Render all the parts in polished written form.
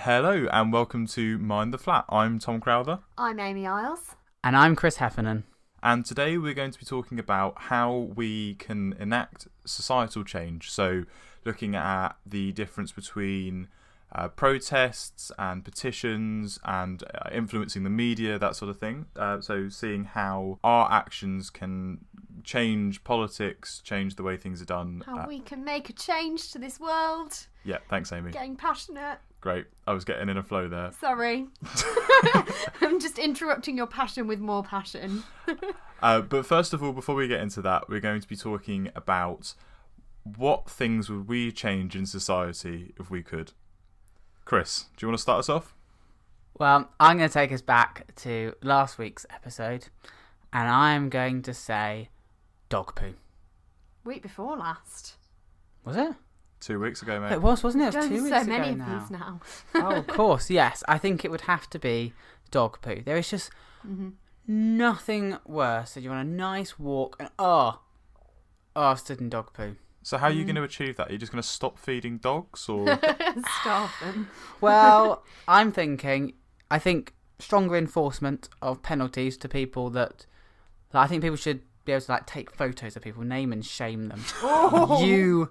Hello and welcome to Mind the Flat. I'm Tom Crowther. I'm Amy Isles. And I'm Chris Heffernan. And today we're going to be talking about how we can enact societal change. So looking at the difference between protests and petitions and influencing the media, that sort of thing. So seeing how our actions can change politics, change the way things are done. How we can make a change to this world. Yeah, thanks Amy. Getting passionate. Great. I was getting in a flow there. Sorry. I'm just interrupting your passion with more passion. But first of all, before we get into that, we're going to be talking about what things would we change in society if we could. Chris, do you want to start us off? Well, I'm going to take us back to last week's episode, and I'm going to say dog poo. Week before last. Was it? 2 weeks ago, mate. It was, wasn't it? It was 2 weeks ago so many now. of these now. Oh, of course, yes. I think it would have to be dog poo. There is just nothing worse than you're on a nice walk and I've stood in dog poo. So how are you going to achieve that? Are you just going to stop feeding dogs? Or Starve them. Well, I think stronger enforcement of penalties to people that I think people should be able to take photos of people, name and shame them. Oh.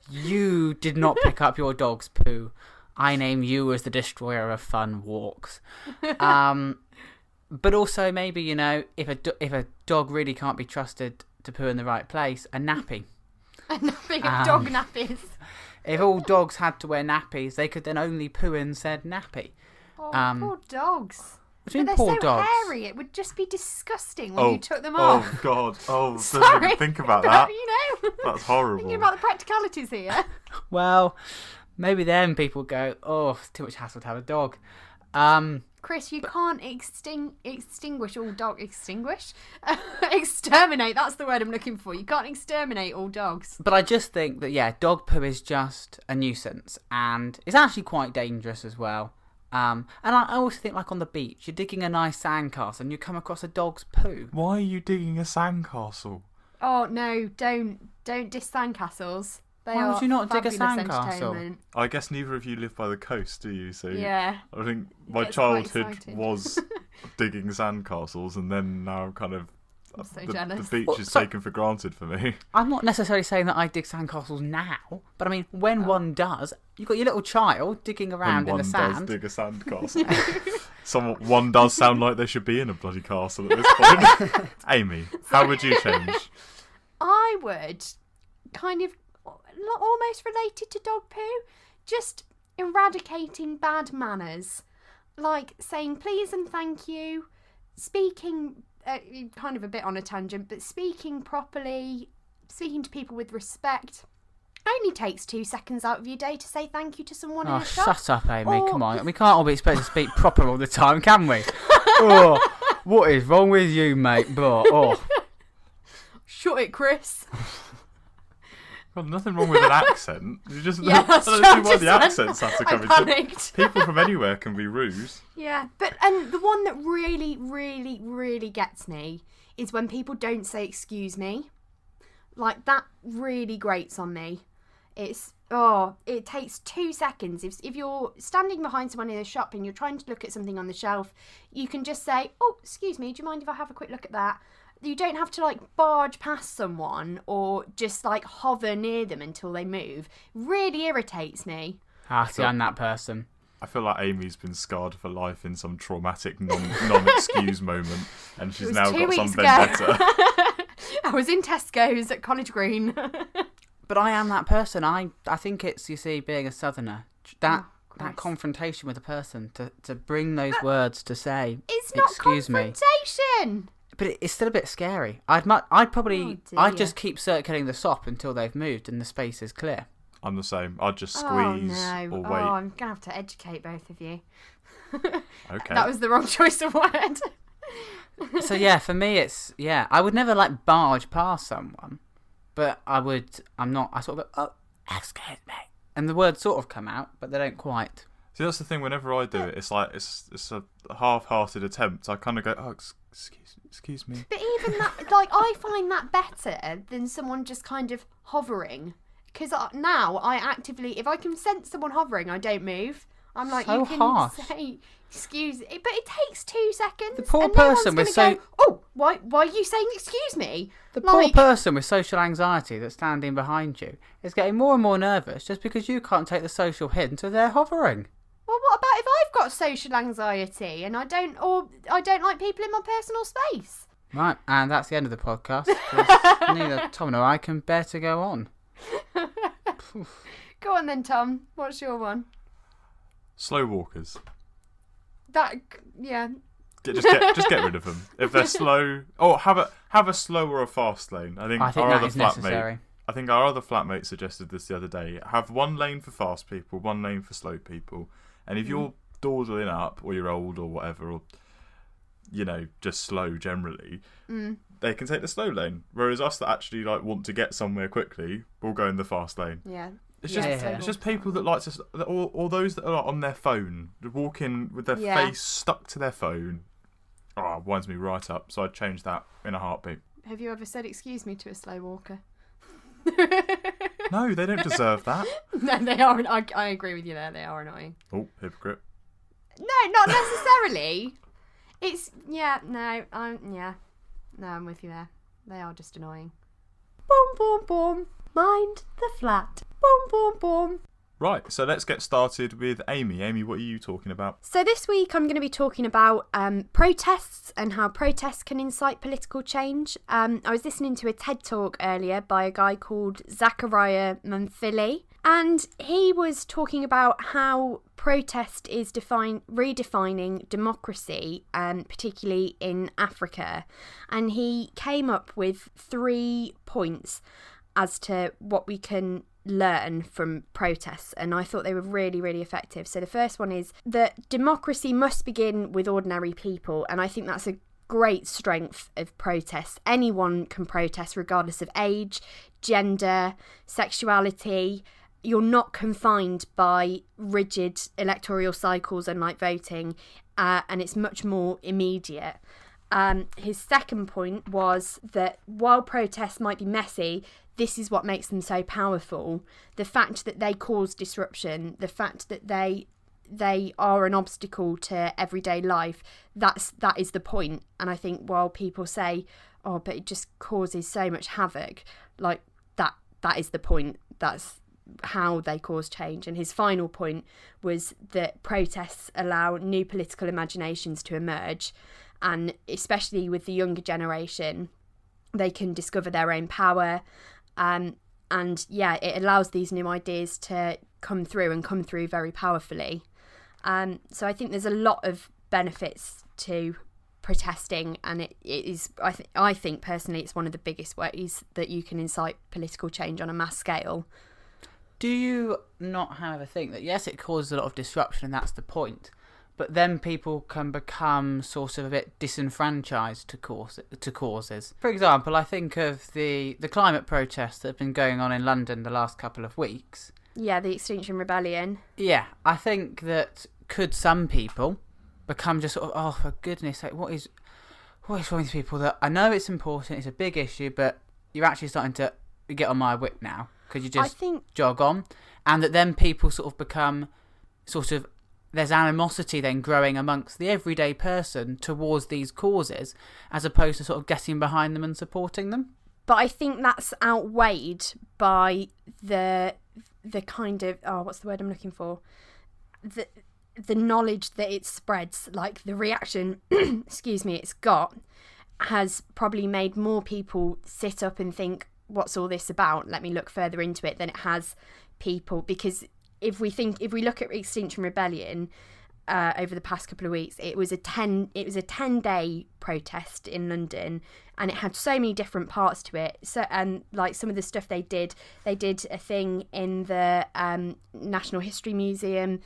You did not pick up your dog's poo. I name you as the destroyer of fun walks. But also maybe, if a dog really can't be trusted to poo in the right place, a nappy. A nappy of dog nappies. If all dogs had to wear nappies, they could then only poo in said nappy. Oh, poor dogs. What do you mean, They're poor so dogs? hairy, it would just be disgusting when you took them off. Oh, God. Oh, Sorry. don't even think about that. That's horrible. Thinking about the practicalities here. Well, maybe then people go, it's too much hassle to have a dog. Chris, you can't extinguish all dogs. Exterminate, that's the word I'm looking for. You can't exterminate all dogs. But I just think that, dog poo is just a nuisance. And it's actually quite dangerous as well. And I also think, on the beach, you're digging a nice sandcastle and you come across a dog's poo. Why are you digging a sandcastle? Oh, no, don't diss sandcastles. Why would you not dig a sandcastle? I guess neither of you live by the coast, do you? So yeah. I think my childhood was digging sandcastles, and then now kind of I'm so jealous. The beach is taken for granted for me. I'm not necessarily saying that I dig sandcastles now, but I mean, when one does, you've got your little child digging around in the sand. One does dig a sandcastle. One does sound like they should be in a bloody castle at this point. Amy, how would you change? I would kind of almost related to dog poo, just eradicating bad manners, like saying please and thank you, speaking kind of a bit on a tangent, but speaking properly, speaking to people with respect. Only takes 2 seconds out of your day to say thank you to someone in a shop. Shut up, Amy, come on. We can't all be supposed to speak proper all the time, can we? What is wrong with you, mate? Shut it, Chris. Well, nothing wrong with an accent. You just yeah, I don't know why the accents have to come into. People from anywhere can be rude. Yeah, and the one that really, really, really gets me is when people don't say excuse me. That really grates on me. It takes 2 seconds. If you're standing behind someone in a shop and you're trying to look at something on the shelf, you can just say, oh, excuse me, do you mind if I have a quick look at that? You don't have to barge past someone or just hover near them until they move. Really irritates me. See, I'm that person. I feel like Amy's been scarred for life in some traumatic non-excuse moment, and she's now got some vendetta. I was in Tesco's at College Green. But I am that person. I think it's, being a southerner, that confrontation with a person, to bring those words to say, it's not excuse confrontation. But it's still a bit scary. I'd just keep circulating the SOP until they've moved and the space is clear. I'm the same. I'd just squeeze or wait. I'm going to have to educate both of you. Okay. That was the wrong choice of word. So for me it's, I would never barge past someone, but I sort of go, excuse me. And the words sort of come out, but they don't quite. See, that's the thing, whenever I do it, it's it's a half-hearted attempt. I kind of go, excuse me. But even that, I find that better than someone just kind of hovering. Because now I actively, if I can sense someone hovering, I don't move. I'm like, So you can harsh. say excuse me, but it takes 2 seconds. The poor and no person one's with gonna go, oh, why are you saying excuse me? The poor Like- person with social anxiety that's standing behind you is getting more and more nervous just because you can't take the social hint of their hovering. Well, what about if I've got social anxiety and I don't like people in my personal space? Right, and that's the end of the podcast. 'Cause neither Tom nor I can bear to go on. Go on then, Tom. What's your one? Slow walkers. Yeah. Just get rid of them. If they're slow, have a slow or a fast lane. I think our that other is necessary. I think our other flatmate suggested this the other day. Have one lane for fast people, one lane for slow people. And if you're dawdling up, or you're old, or whatever, or just slow generally, they can take the slow lane. Whereas us that actually want to get somewhere quickly, will go in the fast lane. Yeah. It's Yeah. just people that like to, or those that are on their phone, walking with their Yeah. face stuck to their phone. Oh, it winds me right up. So I'd change that in a heartbeat. Have you ever said excuse me to a slow walker? No, they don't deserve that. No, they aren't. I agree with you there. They are annoying. Oh, hypocrite. No, not necessarily. I'm with you there. They are just annoying. Boom, boom, boom. Mind the flat. Boom, boom, boom. Right, so let's get started with Amy. Amy, what are you talking about? So this week I'm going to be talking about protests and how protests can incite political change. I was listening to a TED Talk earlier by a guy called Zachariah Manfili, and he was talking about how protest is redefining democracy, particularly in Africa. And he came up with 3 points as to what we can learn from protests, and I thought they were really, really effective. So the first one is that democracy must begin with ordinary people, and I think that's a great strength of protests. Anyone can protest regardless of age, gender, sexuality. You're not confined by rigid electoral cycles and voting, and it's much more immediate. His second point was that while protests might be messy, this is what makes them so powerful. The fact that they cause disruption, the fact that they are an obstacle to everyday life, that is the point. And I think while people say, oh, but it just causes so much havoc, that is the point. That's how they cause change. And his final point was that protests allow new political imaginations to emerge, and especially with the younger generation, they can discover their own power. It allows these new ideas to come through very powerfully. So I think there's a lot of benefits to protesting, and it is, I think personally, it's one of the biggest ways that you can incite political change on a mass scale. Do you not, however, think that, yes, it causes a lot of disruption and that's the point, but then people can become sort of a bit disenfranchised to causes? For example, I think of the climate protests that have been going on in London the last couple of weeks. Yeah, the Extinction Rebellion. Yeah, I think that could some people become just sort of, oh, for goodness sake, what is wrong with people that I know it's important, it's a big issue, but you're actually starting to get on my whip now. Could you just jog on? And that then people sort of become sort of, there's animosity then growing amongst the everyday person towards these causes, as opposed to sort of getting behind them and supporting them. But I think that's outweighed by the kind of, what's the word I'm looking for? The knowledge that it spreads, the reaction, excuse me, it's got, has probably made more people sit up and think, what's all this about? Let me look further into it, than it has people. Because if we look at Extinction Rebellion over the past couple of weeks, it was a 10-day protest in London, and it had so many different parts to it. So, and some of the stuff they did a thing in the National History Museum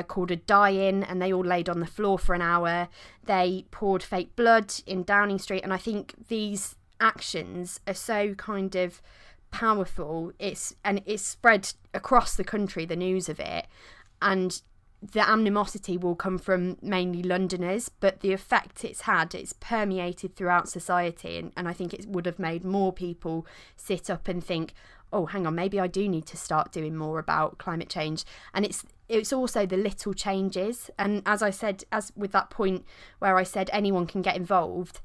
called a die-in, and they all laid on the floor for an hour. They poured fake blood in Downing Street, and I think these actions are so kind of powerful. It's spread across the country, the news of it, and the animosity will come from mainly Londoners, but the effect it's had, it's permeated throughout society, and I think it would have made more people sit up and think, oh, hang on, maybe I do need to start doing more about climate change. And it's also the little changes. And as I said, as with that point where I said anyone can get involved,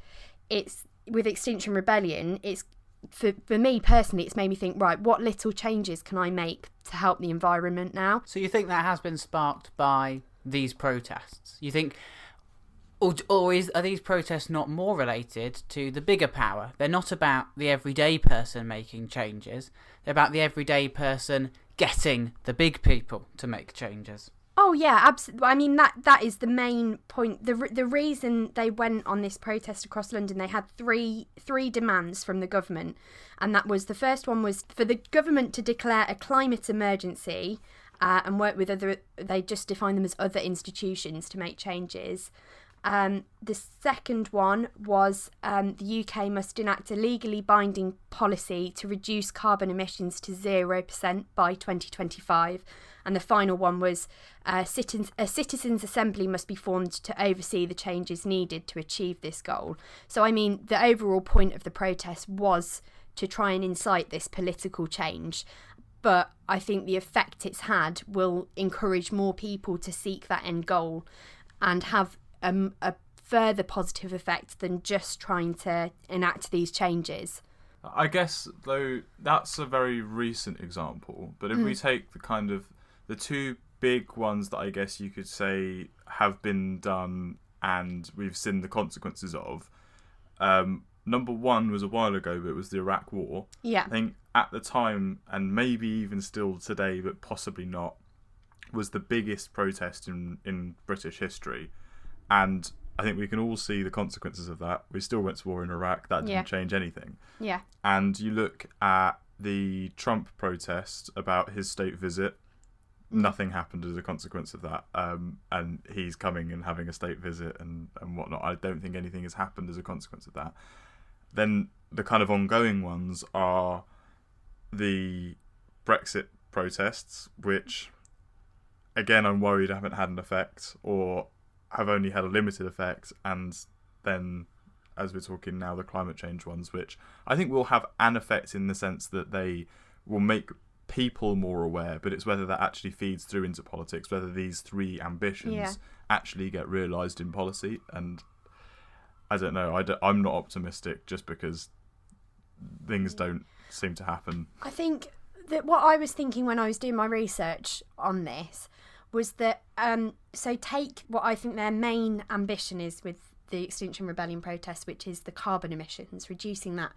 it's with Extinction Rebellion, it's for me personally, it's made me think, right, what little changes can I make to help the environment now? So you think that has been sparked by these protests? You think, or are these protests not more related to the bigger power? They're not about the everyday person making changes. They're about the everyday person getting the big people to make changes. Oh yeah, absolutely. I mean that is the main point. The reason they went on this protest across London, they had three demands from the government, and that was, the first one was for the government to declare a climate emergency and work with other. They just define them as other institutions to make changes. The second one was the UK must enact a legally binding policy to reduce carbon emissions to 0% by 2025. And the final one was a citizens' assembly must be formed to oversee the changes needed to achieve this goal. So, I mean, the overall point of the protest was to try and incite this political change. But I think the effect it's had will encourage more people to seek that end goal and have a further positive effect than just trying to enact these changes. I guess, though, that's a very recent example. But if we take the two big ones that I guess you could say have been done and we've seen the consequences of, number one was a while ago, but it was the Iraq War. Yeah. I think at the time, and maybe even still today, but possibly not, was the biggest protest in British history. And I think we can all see the consequences of that. We still went to war in Iraq. That didn't change anything. Yeah. And you look at the Trump protest about his state visit. Nothing happened as a consequence of that. And he's coming and having a state visit and whatnot. I don't think anything has happened as a consequence of that. Then the kind of ongoing ones are the Brexit protests, which, again, I'm worried haven't had an effect or have only had a limited effect. And then, as we're talking now, the climate change ones, which I think will have an effect in the sense that they will make people more aware, but it's whether that actually feeds through into politics, whether these three ambitions actually get realised in policy. And I don't know, I'm not optimistic just because things don't seem to happen. I think that what I was thinking when I was doing my research on this was that, so take what I think their main ambition is with the Extinction Rebellion protests, which is the carbon emissions, reducing that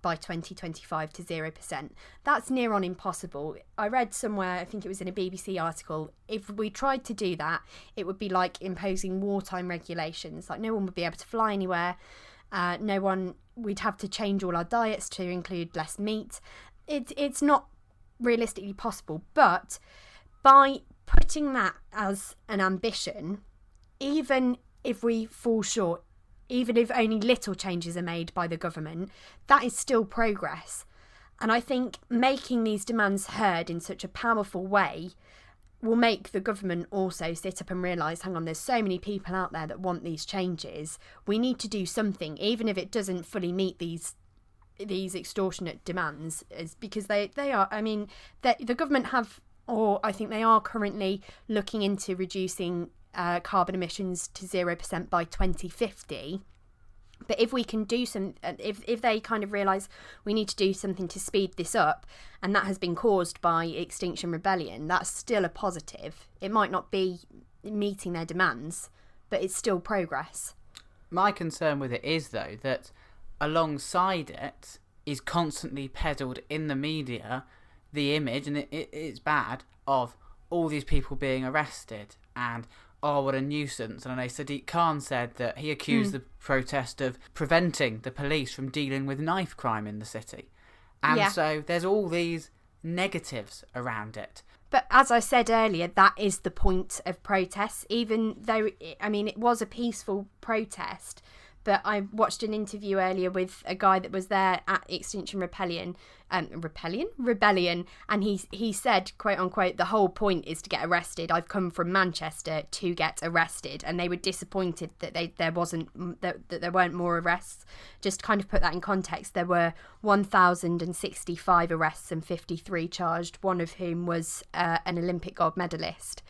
by 2025 to 0%. That's near on impossible. I read somewhere, I think it was in a BBC article, if we tried to do that, it would be like imposing wartime regulations. Like, no one would be able to fly anywhere. We'd have to change all our diets to include less meat. It's not realistically possible. But by putting that as an ambition, even if we fall short, even if only little changes are made by the government, that is still progress. And I think making these demands heard in such a powerful way will make the government also sit up and realise, hang on, there's so many people out there that want these changes. We need to do something, even if it doesn't fully meet these extortionate demands, is because they are, I mean, the government have, or I think they are currently looking into reducing carbon emissions to 0% by 2050. But if we can do if they kind of realise we need to do something to speed this up, and that has been caused by Extinction Rebellion, that's still a positive. It might not be meeting their demands, but it's still progress. My concern with it is, though, that alongside it is constantly peddled in the media the image, and it's bad, of all these people being arrested and, oh, what a nuisance. And I know Sadiq Khan said that he accused the protest of preventing the police from dealing with knife crime in the city. And so there's all these negatives around it. But as I said earlier, that is the point of protests, even though, I mean, it was a peaceful protest. But I watched an interview earlier with a guy that was there at Extinction Rebellion, and he said, quote unquote, the whole point is to get arrested. I've come from Manchester to get arrested, and they were disappointed that there weren't more arrests. Just to kind of put that in context, there were 1,065 arrests and 53 charged, one of whom was an Olympic gold medalist.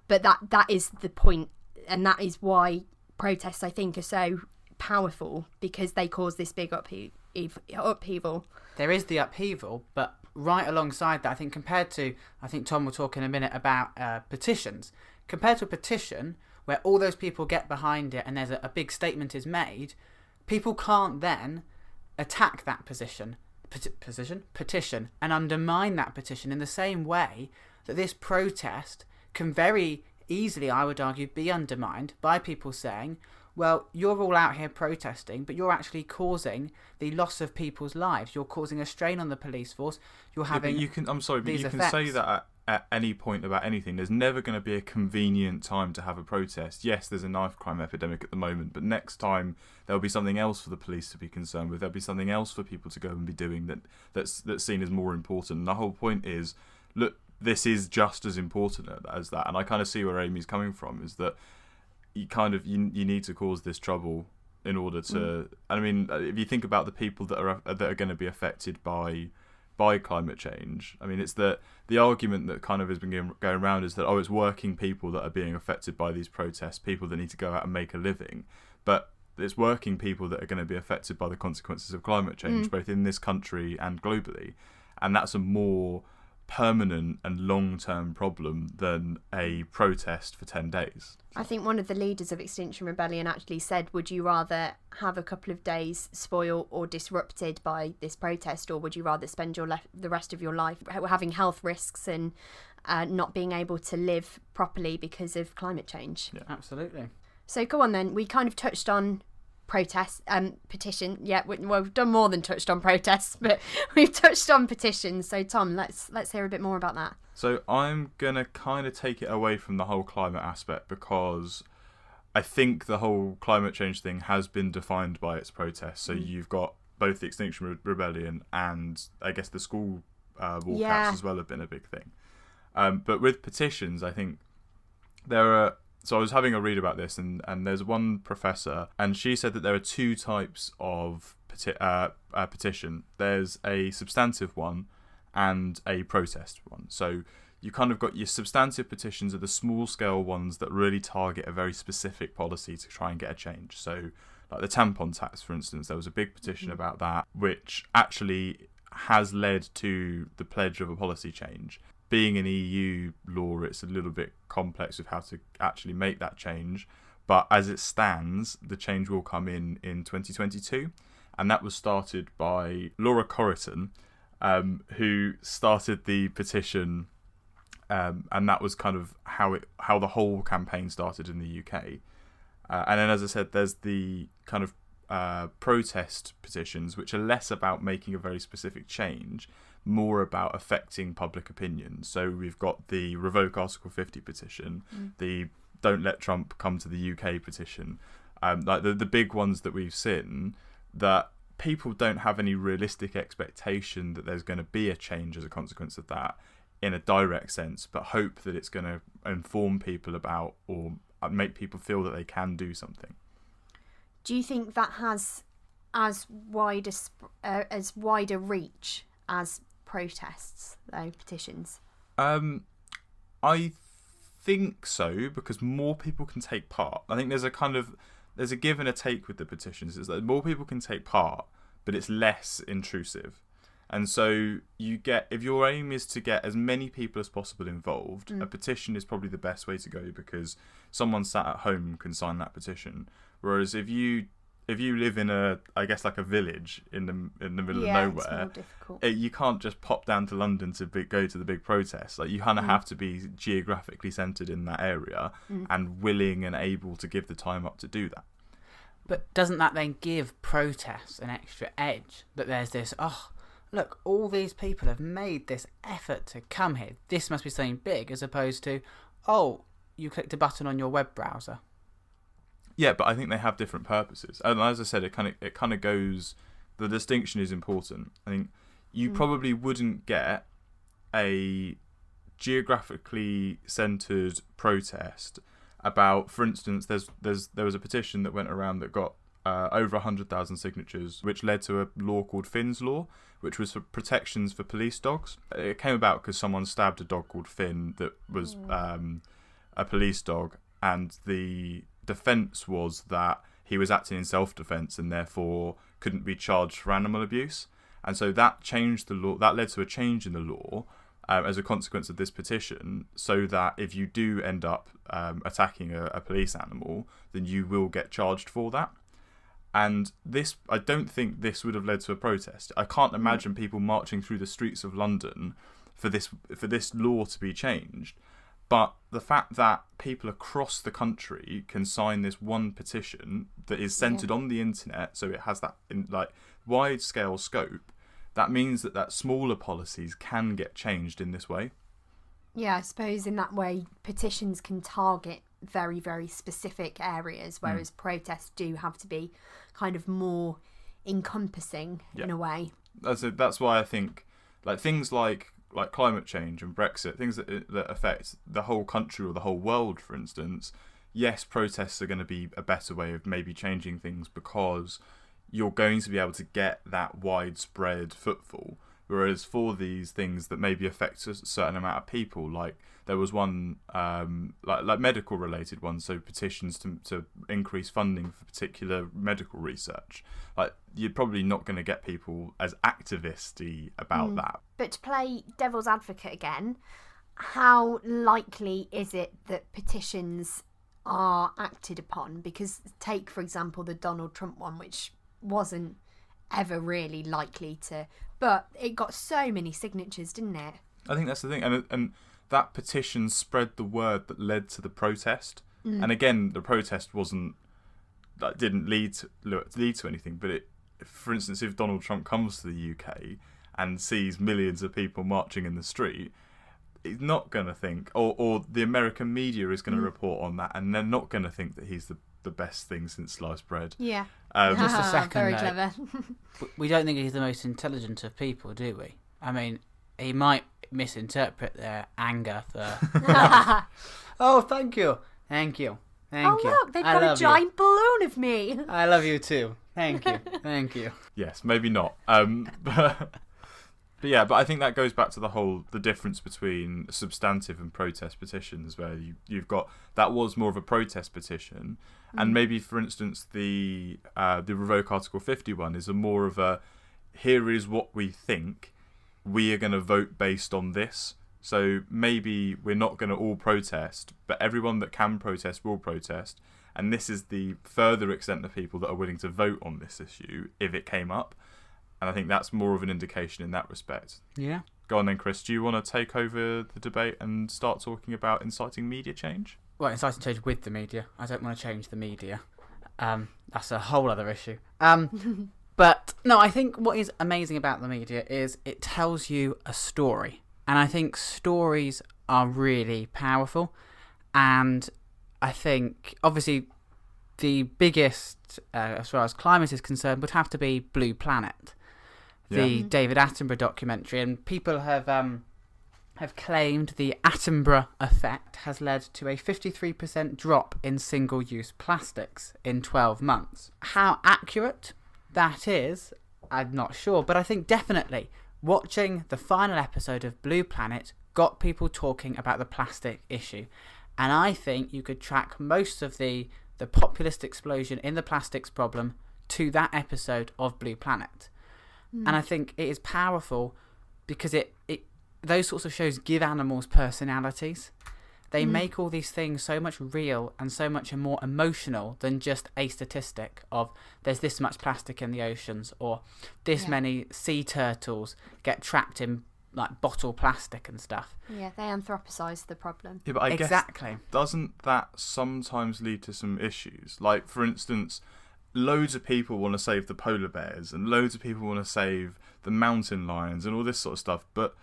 But that is the point, and that is why protests, I think, are so powerful, because they cause this big upheaval. There is the upheaval, but right alongside that, I think compared to, I think Tom will talk in a minute about petitions, compared to a petition where all those people get behind it and there's a big statement is made, people can't then attack that petition and undermine that petition in the same way that this protest can very easily, I would argue, be undermined by people saying, well, you're all out here protesting, but you're actually causing the loss of people's lives. You're causing a strain on the police force. You're having I'm sorry, but you effects. can say that at any point about anything. There's never going to be a convenient time to have a protest. Yes, there's a knife crime epidemic at the moment, but next time there'll be something else for the police to be concerned with. There'll be something else for people to go and be doing that's seen as more important. And the whole point is, look, this is just as important as that. And I kind of see where Amy's coming from, is that you need to cause this trouble in order to. I mean, if you think about the people that are going to be affected by climate change, I mean, it's the argument that kind of has been going around is that, it's working people that are being affected by these protests, people that need to go out and make a living, but it's working people that are going to be affected by the consequences of climate change, both in this country and globally, and that's a more permanent and long-term problem than a protest for 10 days. I think one of the leaders of Extinction Rebellion actually said, would you rather have a couple of days spoiled or disrupted by this protest, or would you rather spend the rest of your life having health risks and not being able to live properly because of climate change? Yeah, absolutely. So go on then. We kind of touched on protests, petition. Yeah, we've done more than touched on protests, but we've touched on petitions. So Tom, let's hear a bit more about that. So I'm gonna kind of take it away from the whole climate aspect, because I think the whole climate change thing has been defined by its protests. So you've got both the Extinction Rebellion and I guess the school walkouts as well have been a big thing. But with petitions, I think there are. So I was having a read about this, and there's one professor, and she said that there are two types of petition. There's a substantive one and a protest one. So you kind of got your substantive petitions are the small scale ones that really target a very specific policy to try and get a change. So like the tampon tax, for instance, there was a big petition about that, which actually has led to the pledge of a policy change. Being an EU law, it's a little bit complex with how to actually make that change. But as it stands, the change will come in 2022. And that was started by Laura Corrigan, who started the petition. And that was kind of how the whole campaign started in the UK. And then, as I said, there's the kind of protest petitions, which are less about making a very specific change, more about affecting public opinion. So we've got the Revoke Article 50 petition, the Don't Let Trump Come to the UK petition, like the big ones that we've seen, that people don't have any realistic expectation that there's going to be a change as a consequence of that in a direct sense, but hope that it's going to inform people about or make people feel that they can do something. Do you think that has as wide wider reach as protests, though, petitions? I think so, because more people can take part. I think there's a give and a take with the petitions. Is that more people can take part, but it's less intrusive. And so you get, if your aim is to get as many people as possible involved, a petition is probably the best way to go, because someone sat at home can sign that petition. Whereas if you live in a village in the middle of nowhere, it's more difficult. You can't just pop down to London to go to the big protest. Like, you kind of have to be geographically centred in that area and willing and able to give the time up to do that. But doesn't that then give protests an extra edge? That there's this, look, all these people have made this effort to come here. This must be something big, as opposed to, you clicked a button on your web browser. Yeah, but I think they have different purposes. And as I said, it kind of goes. The distinction is important. I think you probably wouldn't get a geographically centred protest about, for instance, there was a petition that went around that got over 100,000 signatures, which led to a law called Finn's Law, which was for protections for police dogs. It came about because someone stabbed a dog called Finn that was a police dog, and the defence was that he was acting in self-defence and therefore couldn't be charged for animal abuse. And so that changed the law. That led to a change in the law as a consequence of this petition, so that if you do end up attacking a police animal, then you will get charged for that. And this, I don't think this would have led to a protest. I can't imagine people marching through the streets of London for this law to be changed. But the fact that people across the country can sign this one petition that is centred on the internet, so it has that wide scale scope, that means that smaller policies can get changed in this way. Yeah, I suppose in that way petitions can target very, very specific areas, whereas protests do have to be kind of more encompassing in a way. That's why I think things like climate change and Brexit, things that affect the whole country or the whole world, for instance, yes, protests are going to be a better way of maybe changing things because you're going to be able to get that widespread footfall. Whereas for these things that maybe affect a certain amount of people, like there was one like medical related ones, so petitions to increase funding for particular medical research, like you're probably not going to get people as activisty about that. But to play devil's advocate again, how likely is it that petitions are acted upon? Because take, for example, the Donald Trump one, which wasn't ever really likely to, but it got so many signatures, didn't it? I think that's the thing, and that petition spread the word that led to the protest. And again, the protest didn't lead to anything. But for instance, if Donald Trump comes to the UK and sees millions of people marching in the street, he's not going to think, or the American media is going to report on that, and they're not going to think that he's the best thing since sliced bread. Yeah. Just a second, very though. clever. We don't think he's the most intelligent of people, do we? I mean, he might misinterpret their anger for... Oh, thank you. Look, they've got a giant balloon of me. I love you too. Thank you. Yes, maybe not. But I think that goes back to the difference between substantive and protest petitions, where you've got that was more of a protest petition, and maybe, for instance, the Revoke Article 51 is more of a, here is what we think, we are going to vote based on this. So maybe we're not going to all protest, but everyone that can protest will protest, and this is the further extent of people that are willing to vote on this issue if it came up. And I think that's more of an indication in that respect. Yeah. Go on then, Chris. Do you want to take over the debate and start talking about inciting media change? Well, inciting change with the media. I don't want to change the media. That's a whole other issue. But no, I think what is amazing about the media is it tells you a story. And I think stories are really powerful. And I think, obviously, the biggest, as far as climate is concerned, would have to be Blue Planet. The David Attenborough documentary, and people have claimed the Attenborough effect has led to a 53% drop in single-use plastics in 12 months. How accurate that is, I'm not sure, but I think definitely watching the final episode of Blue Planet got people talking about the plastic issue, and I think you could track most of the populist explosion in the plastics problem to that episode of Blue Planet. And I think it is powerful because it those sorts of shows give animals personalities. They make all these things so much real and so much more emotional than just a statistic of there's this much plastic in the oceans, or this many sea turtles get trapped in like bottle plastic and stuff. Yeah, they anthropocise the problem. Yeah, but I guess doesn't that sometimes lead to some issues? Like, for instance, loads of people want to save the polar bears and loads of people want to save the mountain lions and all this sort of stuff, but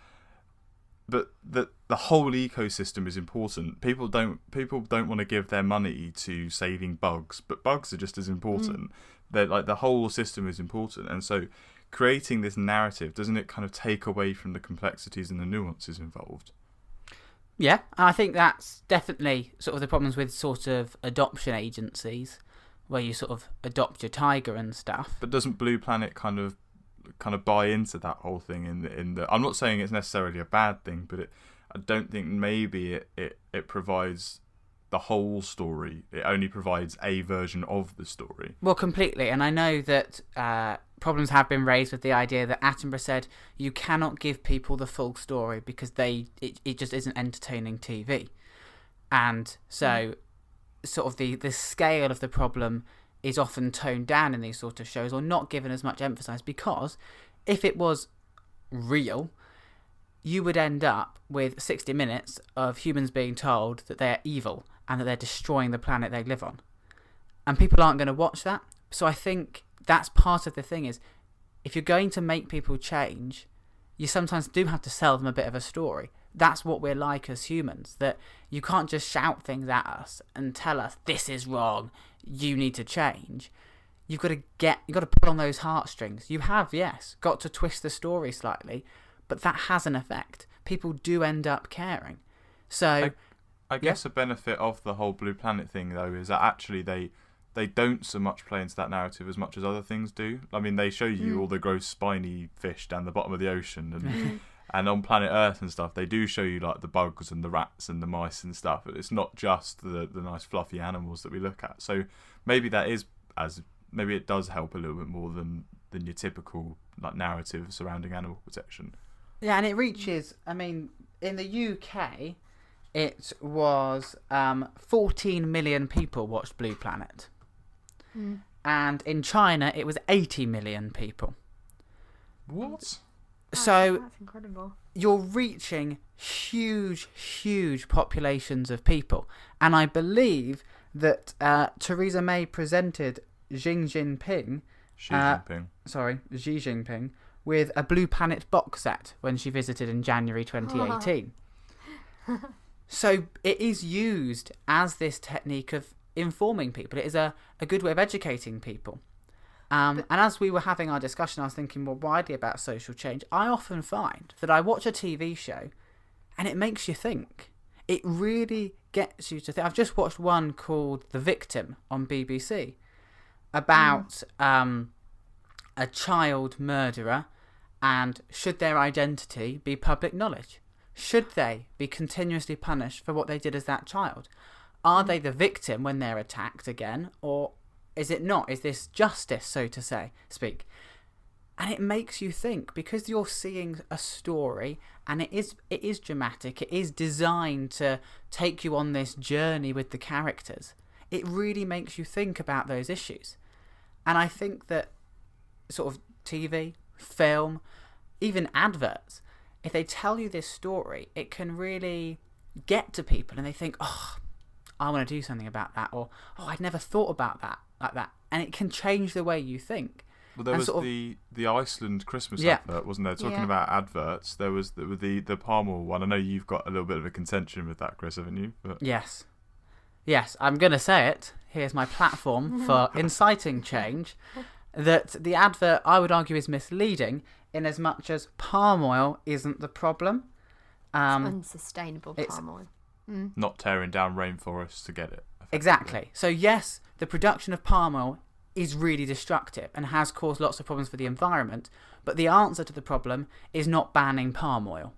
the whole ecosystem is important. People don't want to give their money to saving bugs, but bugs are just as important. They're like, the whole system is important, and so creating this narrative, doesn't it kind of take away from the complexities and the nuances involved? Yeah, I think that's definitely sort of the problems with sort of adoption agencies, where you sort of adopt your tiger and stuff. But doesn't Blue Planet kind of buy into that whole thing? In the I'm not saying it's necessarily a bad thing, but I don't think maybe it provides the whole story. It only provides a version of the story. Well, completely. And I know that problems have been raised with the idea that Attenborough said you cannot give people the full story because it just isn't entertaining TV. And so sort of the scale of the problem is often toned down in these sort of shows, or not given as much emphasis, because if it was real, you would end up with 60 minutes of humans being told that they're evil and that they're destroying the planet they live on. And people aren't going to watch that. So I think that's part of the thing is, if you're going to make people change, you sometimes do have to sell them a bit of a story. That's what we're like as humans, that you can't just shout things at us and tell us, this is wrong, you need to change. You've got to pull on those heartstrings. You have, yes, got to twist the story slightly, but that has an effect. People do end up caring. So I guess a benefit of the whole Blue Planet thing, though, is that actually they don't so much play into that narrative as much as other things do. I mean, they show you all the gross spiny fish down the bottom of the ocean, and and on planet Earth and stuff, they do show you like the bugs and the rats and the mice and stuff. It's not just the nice fluffy animals that we look at. So maybe maybe it does help a little bit more than your typical like narrative surrounding animal protection. Yeah, and it reaches, I mean, in the UK, it was 14 million people watched Blue Planet. And in China, it was 80 million people. What? So that's incredible. You're reaching huge populations of people. And I believe that Theresa May presented Xi Jinping with a Blue Planet box set when she visited in January 2018. So it is used as this technique of informing people. It is a good way of educating people. And as we were having our discussion, I was thinking more widely about social change. I often find that I watch a TV show and it makes you think. It really gets you to think. I've just watched one called The Victim on BBC about a child murderer, and should their identity be public knowledge? Should they be continuously punished for what they did as that child? Are they the victim when they're attacked again, or is it not? Is this justice, so to speak? And it makes you think, because you're seeing a story, and it is dramatic. It is designed to take you on this journey with the characters. It really makes you think about those issues. And I think that sort of TV, film, even adverts, if they tell you this story, it can really get to people, and they think, oh, I want to do something about that, or oh, I'd never thought about that like that, and it can change the way you think. Well, there was the Iceland Christmas advert, wasn't there? Talking about adverts, there was the palm oil one. I know you've got a little bit of a contention with that, Chris, haven't you? But... Yes, I'm going to say it. Here's my platform for inciting change. That the advert, I would argue, is misleading in as much as palm oil isn't the problem. It's unsustainable palm oil. Not tearing down rainforests to get it. Exactly. So yes, the production of palm oil is really destructive and has caused lots of problems for the environment, but the answer to the problem is not banning palm oil.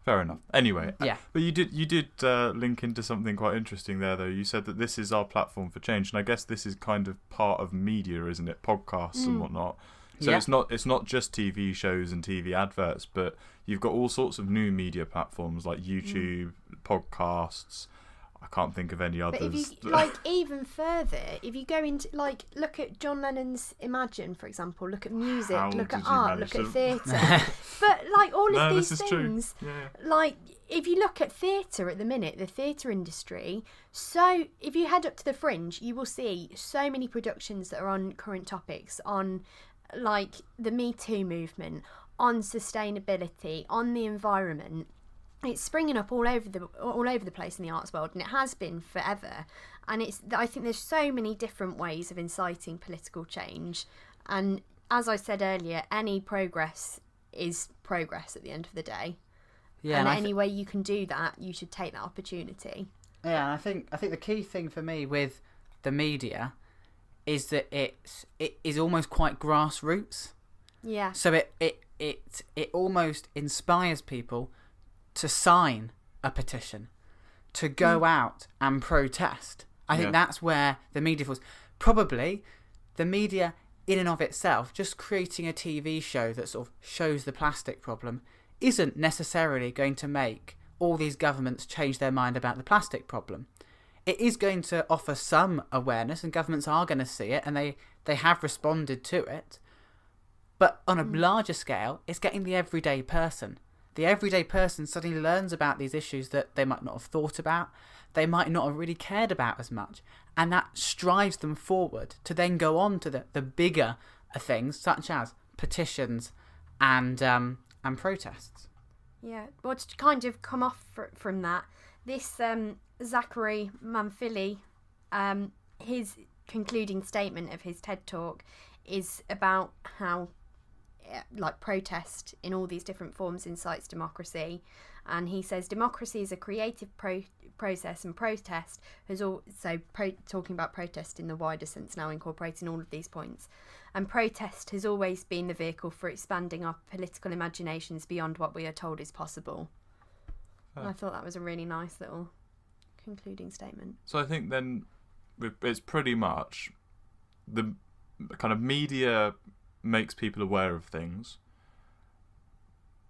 Fair enough. Anyway, yeah. But you did link into something quite interesting there, though. You said that this is our platform for change, and I guess this is kind of part of media, isn't it? Podcasts and whatnot. So it's not just TV shows and TV adverts, but you've got all sorts of new media platforms like YouTube, podcasts. I can't think of any others. But if you even further, if you go into look at John Lennon's Imagine, for example, look at music, look at art, look at theatre. But all of these things, if you look at theatre at the minute, the theatre industry, so if you head up to the Fringe, you will see so many productions that are on current topics, on the Me Too movement, on sustainability, on the environment. It's springing up all over the place in the arts world, and it has been forever. And I think there's so many different ways of inciting political change. And as I said earlier, any progress is progress at the end of the day. Yeah, and any way you can do that, you should take that opportunity. Yeah, and I think the key thing for me with the media is that it is almost quite grassroots. Yeah. So it almost inspires people to sign a petition, to go out and protest. I think that's where the media falls. Probably the media in and of itself, just creating a TV show that sort of shows the plastic problem isn't necessarily going to make all these governments change their mind about the plastic problem. It is going to offer some awareness, and governments are going to see it, and they have responded to it. But on a larger scale, it's getting the everyday person. The everyday person suddenly learns about these issues that they might not have thought about, they might not have really cared about as much, and that strives them forward to then go on to the bigger things, such as petitions and protests. Yeah, well, to kind of come off from that, this Zachary Manfili, his concluding statement of his TED Talk is about how protest in all these different forms incites democracy, and he says democracy is a creative process, and protest has also talking about protest in the wider sense now, incorporating all of these points, and protest has always been the vehicle for expanding our political imaginations beyond what we are told is possible. And I thought that was a really nice little concluding statement. So I think then it's pretty much the kind of media makes people aware of things.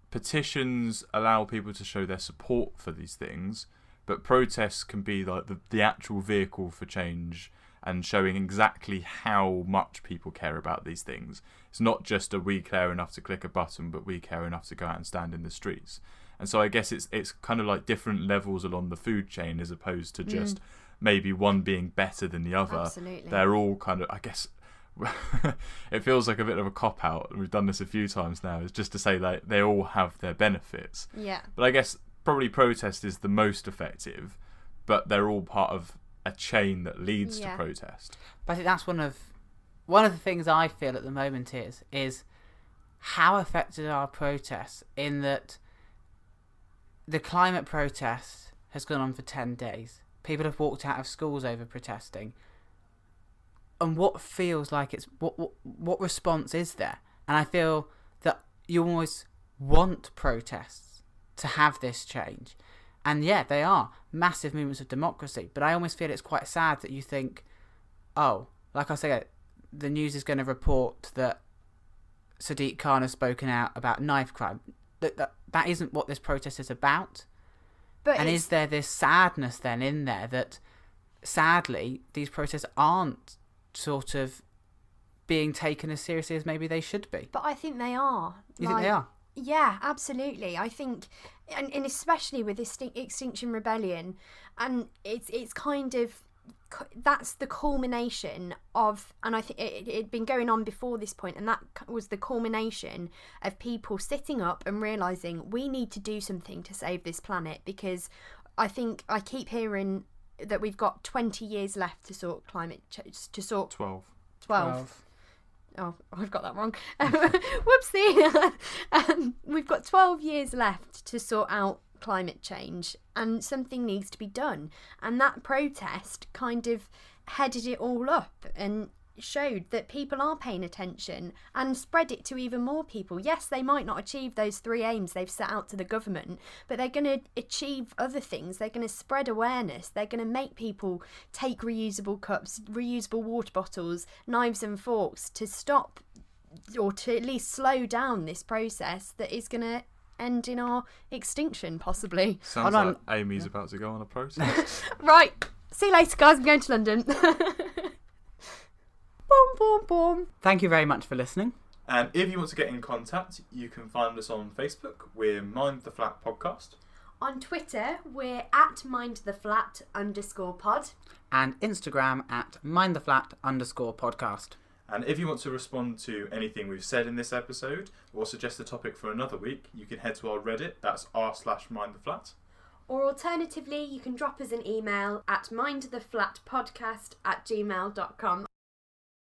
Petitions allow people to show their support for these things, but protests can be like the actual vehicle for change and showing exactly how much people care about these things. It's not just we care enough to click a button, but we care enough to go out and stand in the streets. And so I guess it's kind of like different levels along the food chain, as opposed to just maybe one being better than the other. Absolutely. They're all kind of, I guess, it feels like a bit of a cop-out, and we've done this a few times now, is just to say like they all have their benefits. Yeah. But I guess probably protest is the most effective, but they're all part of a chain that leads to protest. But I think that's one of the things I feel at the moment is how effective are protests, in that the climate protest has gone on for 10 days. People have walked out of schools over protesting. And what feels like it's what response is there? And I feel that you always want protests to have this change. And yeah, they are massive movements of democracy, but I almost feel it's quite sad that you think, oh, like I say, the news is going to report that Sadiq Khan has spoken out about knife crime. That isn't what this protest is about. And is there this sadness then in there that sadly these protests aren't sort of being taken as seriously as maybe they should be? But I think they are. You think they are? Yeah, absolutely. I think, and especially with Extinction Rebellion, and it's kind of, that's the culmination of, and I think it'd been going on before this point, and that was the culmination of people sitting up and realising we need to do something to save this planet, because I think I keep hearing that we've got 20 years left to sort climate change, to sort 12. Oh, I've got that wrong. Whoopsie. We've got 12 years left to sort out climate change, and something needs to be done. And that protest kind of headed it all up and showed that people are paying attention and spread it to even more people. Yes, they might not achieve those 3 aims they've set out to the government, but they're going to achieve other things. They're going to spread awareness. They're going to make people take reusable cups, reusable water bottles, knives and forks, to stop or to at least slow down this process that is going to end in our extinction, possibly. Sounds like Amy's about to go on a protest. Right, see you later guys, I'm going to London. Boom, boom, boom. Thank you very much for listening. And if you want to get in contact, you can find us on Facebook. We're Mind the Flat Podcast. On Twitter, we're at mindtheflat_pod. And Instagram at mindtheflat_podcast. And if you want to respond to anything we've said in this episode, or suggest a topic for another week, you can head to our Reddit. That's r/mindtheflat. Or alternatively, you can drop us an email at mindtheflatpodcast@gmail.com.